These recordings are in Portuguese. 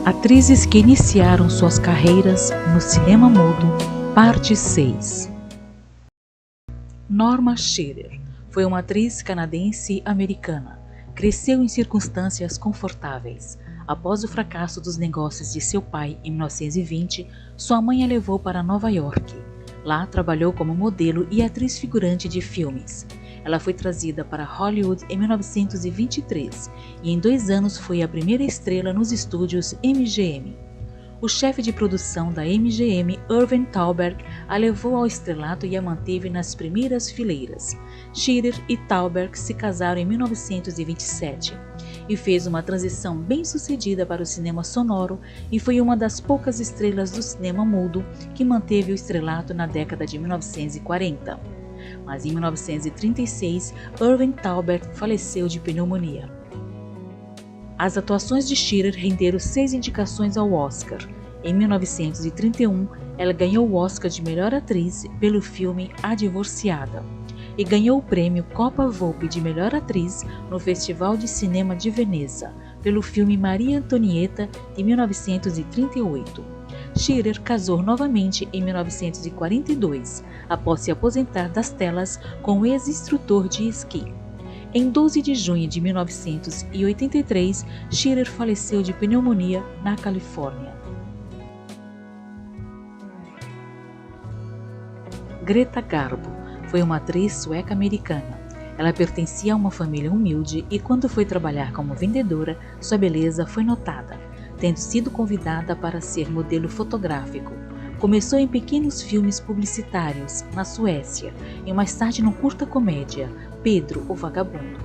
Atrizes que iniciaram suas carreiras no cinema mudo, parte 6. Norma Shearer foi uma atriz canadense-americana. Cresceu em circunstâncias confortáveis. Após o fracasso dos negócios de seu pai em 1920, sua mãe a levou para Nova York. Lá trabalhou como modelo e atriz figurante de filmes. Ela foi trazida para Hollywood em 1923 e em 2 anos foi a primeira estrela nos estúdios MGM. O chefe de produção da MGM, Irving Thalberg, a levou ao estrelato e a manteve nas primeiras fileiras. Shearer e Thalberg se casaram em 1927 e fez uma transição bem-sucedida para o cinema sonoro e foi uma das poucas estrelas do cinema mudo que manteve o estrelato na década de 1940. Mas em 1936, Irving Thalberg faleceu de pneumonia. As atuações de Shearer renderam 6 indicações ao Oscar. Em 1931, ela ganhou o Oscar de Melhor Atriz pelo filme A Divorciada e ganhou o prêmio Coppa Volpi de Melhor Atriz no Festival de Cinema de Veneza pelo filme Maria Antonieta de 1938. Shearer casou novamente em 1942, após se aposentar das telas com o ex-instrutor de esqui. Em 12 de junho de 1983, Shearer faleceu de pneumonia na Califórnia. Greta Garbo foi uma atriz sueca-americana. Ela pertencia a uma família humilde e quando foi trabalhar como vendedora, sua beleza foi notada, tendo sido convidada para ser modelo fotográfico. Começou em pequenos filmes publicitários na Suécia e mais tarde no curta-comédia Pedro o Vagabundo.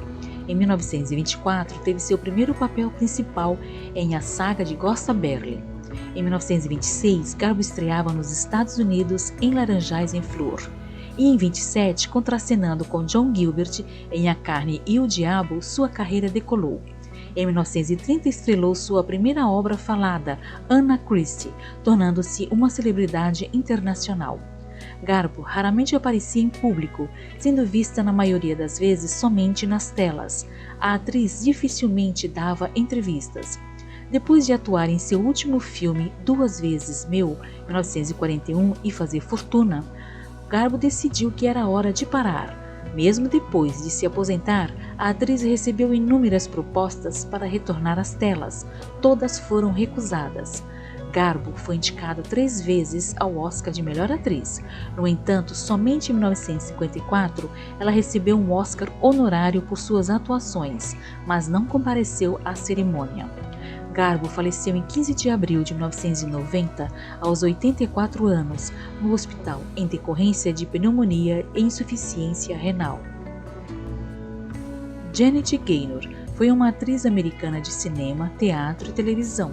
Em 1924, teve seu primeiro papel principal em A Saga de Gösta Berling. Em 1926, Garbo estreava nos Estados Unidos em Laranjais em Flor. E em 27, contracenando com John Gilbert em A Carne e o Diabo, sua carreira decolou. Em 1930 estrelou sua primeira obra falada, Anna Christie, tornando-se uma celebridade internacional. Garbo raramente aparecia em público, sendo vista na maioria das vezes somente nas telas. A atriz dificilmente dava entrevistas. Depois de atuar em seu último filme, Duas Vezes Meu, 1941, e fazer fortuna, Garbo decidiu que era hora de parar. Mesmo depois de se aposentar, a atriz recebeu inúmeras propostas para retornar às telas. Todas foram recusadas. Garbo foi indicada 3 vezes ao Oscar de Melhor Atriz. No entanto, somente em 1954 ela recebeu um Oscar honorário por suas atuações, mas não compareceu à cerimônia. Garbo faleceu em 15 de abril de 1990, aos 84 anos, no hospital em decorrência de pneumonia e insuficiência renal. Janet Gaynor foi uma atriz americana de cinema, teatro e televisão.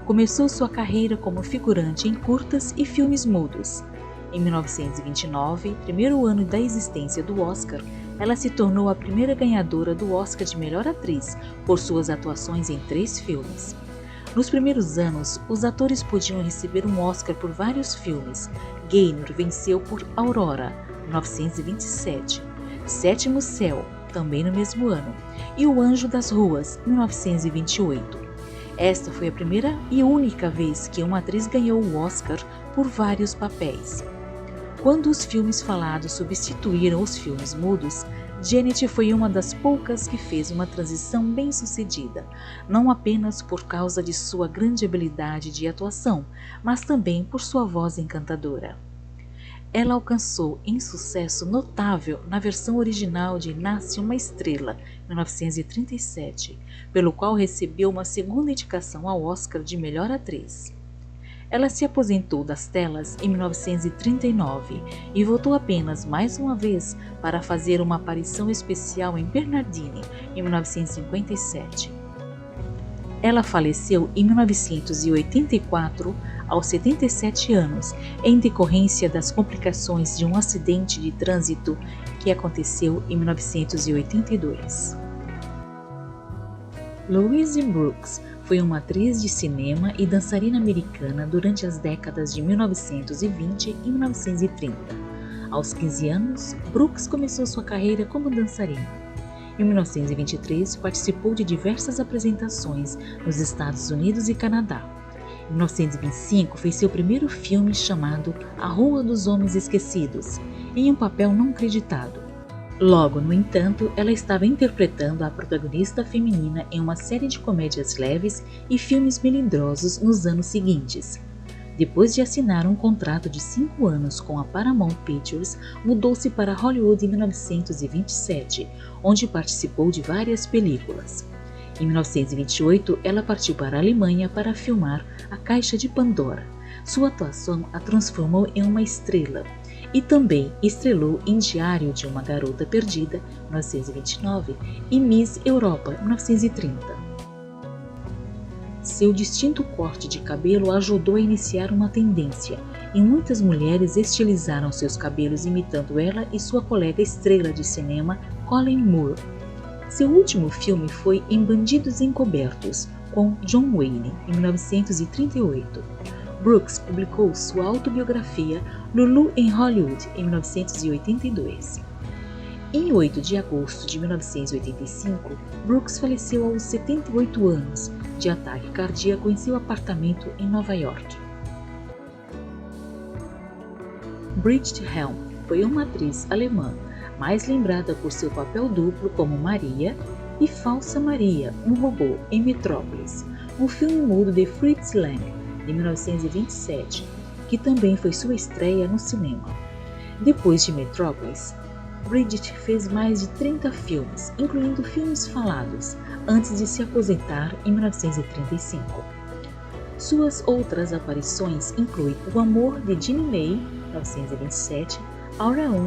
Começou sua carreira como figurante em curtas e filmes mudos. Em 1929, primeiro ano da existência do Oscar, ela se tornou a primeira ganhadora do Oscar de Melhor Atriz por suas atuações em 3 filmes. Nos primeiros anos, os atores podiam receber um Oscar por vários filmes. Gaynor venceu por Aurora, 1927, Sétimo Céu, também no mesmo ano, e O Anjo das Ruas, 1928. Esta foi a primeira e única vez que uma atriz ganhou o Oscar por vários papéis. Quando os filmes falados substituíram os filmes mudos, Janet foi uma das poucas que fez uma transição bem-sucedida, não apenas por causa de sua grande habilidade de atuação, mas também por sua voz encantadora. Ela alcançou sucesso notável na versão original de Nasce uma Estrela, 1937, pelo qual recebeu uma segunda indicação ao Oscar de Melhor Atriz. Ela se aposentou das telas em 1939 e voltou apenas mais uma vez para fazer uma aparição especial em Bernardine, em 1957. Ela faleceu em 1984, aos 77 anos, em decorrência das complicações de um acidente de trânsito que aconteceu em 1982. Louise Brooks foi uma atriz de cinema e dançarina americana durante as décadas de 1920 e 1930. Aos 15 anos, Brooks começou sua carreira como dançarina. Em 1923, participou de diversas apresentações nos Estados Unidos e Canadá. Em 1925 fez seu primeiro filme chamado A Rua dos Homens Esquecidos, em um papel não creditado. Logo, no entanto, ela estava interpretando a protagonista feminina em uma série de comédias leves e filmes melindrosos nos anos seguintes. Depois de assinar um contrato de 5 anos com a Paramount Pictures, mudou-se para Hollywood em 1927, onde participou de várias películas. Em 1928, ela partiu para a Alemanha para filmar A Caixa de Pandora. Sua atuação a transformou em uma estrela e também estrelou em Diário de uma Garota Perdida, 1929, e Miss Europa, 1930. Seu distinto corte de cabelo ajudou a iniciar uma tendência, e muitas mulheres estilizaram seus cabelos imitando ela e sua colega estrela de cinema, Colin Moore. Seu último filme foi Em Bandidos Encobertos, com John Wayne, em 1938. Brooks publicou sua autobiografia Lulu em Hollywood, em 1982. Em 8 de agosto de 1985, Brooks faleceu aos 78 anos, de ataque cardíaco em seu apartamento em Nova York. Brigitte Helm foi uma atriz alemã, mais lembrada por seu papel duplo como Maria e Falsa Maria, um robô, em Metrópolis, um filme mudo de Fritz Lang, de 1927, que também foi sua estreia no cinema. Depois de Metrópolis, Brigitte fez mais de 30 filmes, incluindo filmes falados, antes de se aposentar em 1935. Suas outras aparições incluem O Amor de Ginny May, 1927, Aura 1,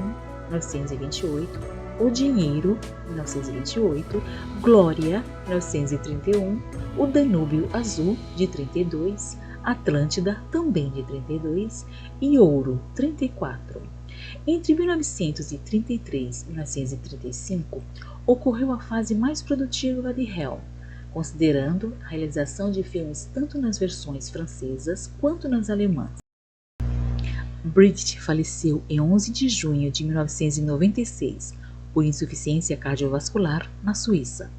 1928, O Dinheiro, 1928, Glória, 1931, O Danúbio Azul, de 32, Atlântida, também de 32, e Ouro, 34. Entre 1933 e 1935, ocorreu a fase mais produtiva de Helm, considerando a realização de filmes tanto nas versões francesas quanto nas alemãs. Brigitte faleceu em 11 de junho de 1996, por insuficiência cardiovascular, na Suíça.